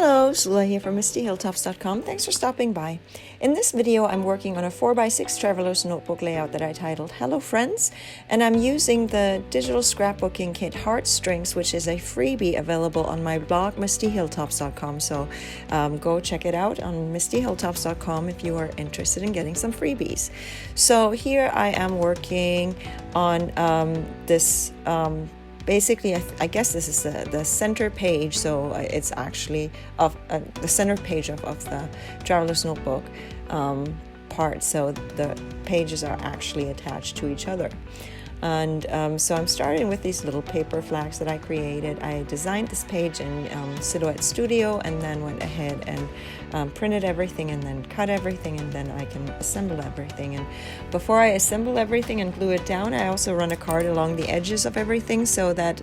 Hello, Sula here from MistyHilltops.com. Thanks for stopping by. In this video, I'm working on a 4x6 Traveler's Notebook layout that I titled Hello Friends, and I'm using the digital scrapbooking kit Heartstrings, which is a freebie available on my blog, MistyHilltops.com. So go check it out on MistyHilltops.com if you are interested in getting some freebies. So here I am working on this basically, I guess this is the center page, so it's actually of the center page of the Traveler's Notebook part, so the pages are actually attached to each other. And so I'm starting with these little paper flags that I created. I designed this page in Silhouette Studio and then went ahead and printed everything and then cut everything, and then I can assemble everything. And before I assemble everything and glue it down, I also run a card along the edges of everything so that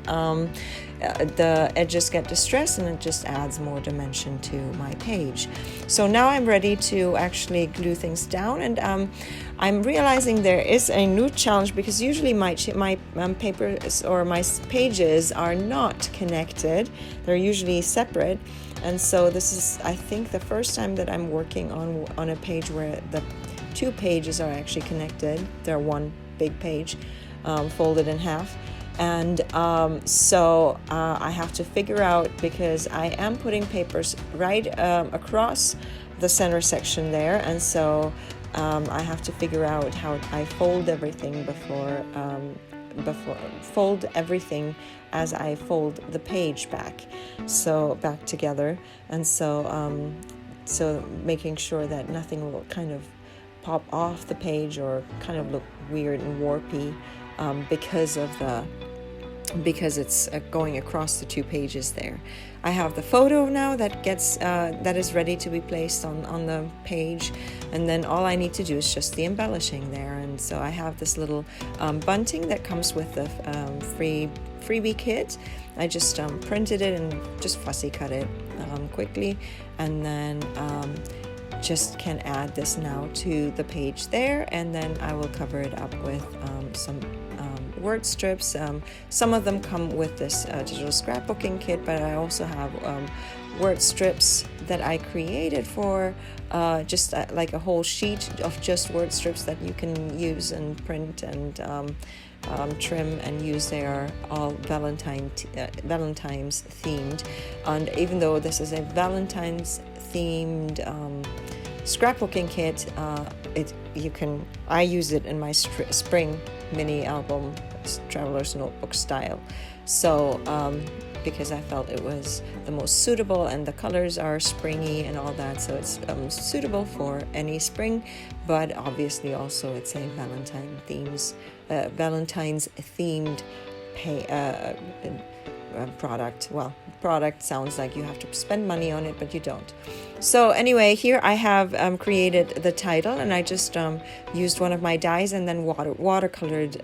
the edges get distressed and it just adds more dimension to my page. So now I'm ready to actually glue things down, and I'm realizing there is a new challenge because usually my papers or my pages are not connected. They're usually separate, and so this is, I think, the first time that I'm working on a page where the two pages are actually connected. They're one big page folded in half. And so I have to figure out, because I am putting papers right across the center section there, and so I have to figure out how I fold everything before fold everything as I fold the page back together, and so so making sure that nothing will kind of pop off the page or kind of look weird and warpy because it's going across the two pages there. I have the photo now that is ready to be placed on the page, and then all I need to do is just the embellishing there. And so I have this little bunting that comes with the freebie kit. I just printed it and just fussy cut it quickly, and then just can add this now to the page there, and then I will cover it up with some word strips. Some of them come with this digital scrapbooking kit, but I also have word strips that I created for just like a whole sheet of just word strips that you can use and print and trim and use. They are all Valentine's themed, and even though this is a Valentine's themed scrapbooking kit, I use it in my spring mini album Traveler's Notebook style. So because I felt it was the most suitable, and the colors are springy and all that, so it's suitable for any spring, but obviously also it's a Valentine's themed product. Well, product sounds like you have to spend money on it, but you don't. So anyway, here I have created the title, and I just used one of my dies and then watercolored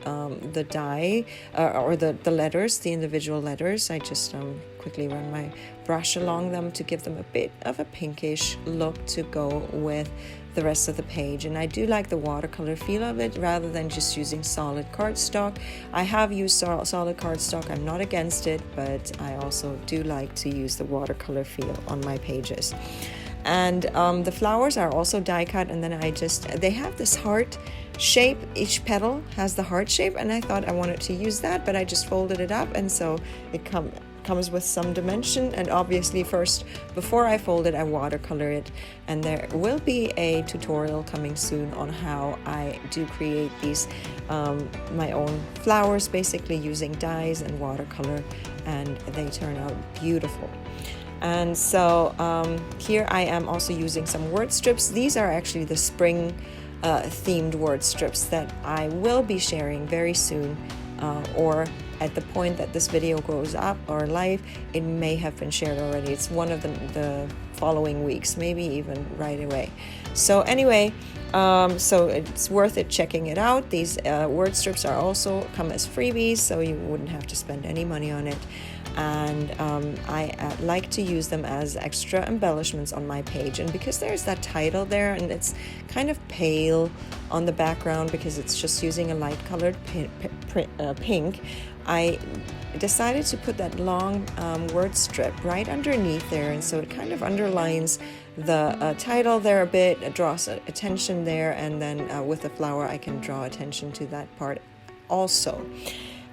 the die or the letters, the individual letters. I just quickly run my brush along them to give them a bit of a pinkish look to go with the rest of the page. And I do like the watercolor feel of it rather than just using solid cardstock. I have used solid cardstock. I'm not against it, but I also do like to use the watercolor feel on my pages. And the flowers are also die cut, and then they have this heart shape. Each petal has the heart shape, and I thought I wanted to use that, but I just folded it up, and so it comes with some dimension. And obviously first, before I fold it, I watercolor it, and there will be a tutorial coming soon on how I do create these my own flowers, basically using dies and watercolor, and they turn out beautiful. And so here I am also using some word strips. These are actually the spring themed word strips that I will be sharing very soon, or at the point that this video goes up or live, it may have been shared already. It's one of the following weeks, maybe even right away. So anyway, so it's worth it checking it out. These word strips are also come as freebies, so you wouldn't have to spend any money on it. And I like to use them as extra embellishments on my page. And because there's that title there, and it's kind of pale on the background because it's just using a light colored pink, I decided to put that long word strip right underneath there, and so it kind of underlines the title there a bit, it draws attention there, and then with the flower I can draw attention to that part also.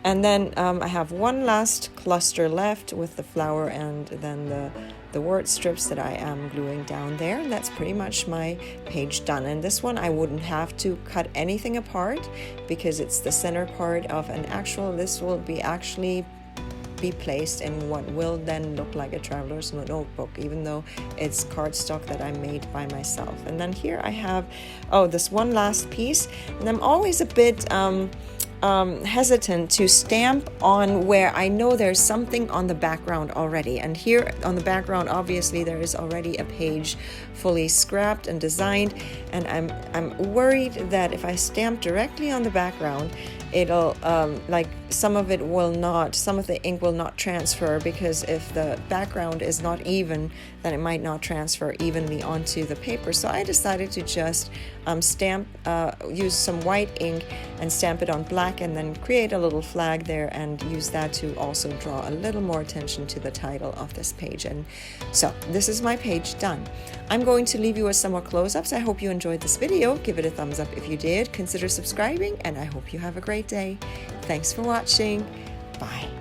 And then I have one last cluster left with the flower and then the word strips that I am gluing down there, and that's pretty much my page done. And this one I wouldn't have to cut anything apart because it's the center part of an actual, this will be actually be placed in what will then look like a traveler's notebook, even though it's cardstock that I made by myself. And then here I have, this one last piece, and I'm always a bit hesitant to stamp on where I know there's something on the background already. And here on the background, obviously there is already a page fully scrapped and designed, and I'm worried that if I stamp directly on the background, it'll like some of the ink will not transfer, because if the background is not even, then it might not transfer evenly onto the paper. So I decided to just use some white ink and stamp it on black, and then create a little flag there and use that to also draw a little more attention to the title of this page. And so this is my page done. I'm going to leave you with some more close-ups. I hope you enjoyed this video. Give it a thumbs up if you did. Consider subscribing, and I hope you have a great day. Thanks for watching. Bye.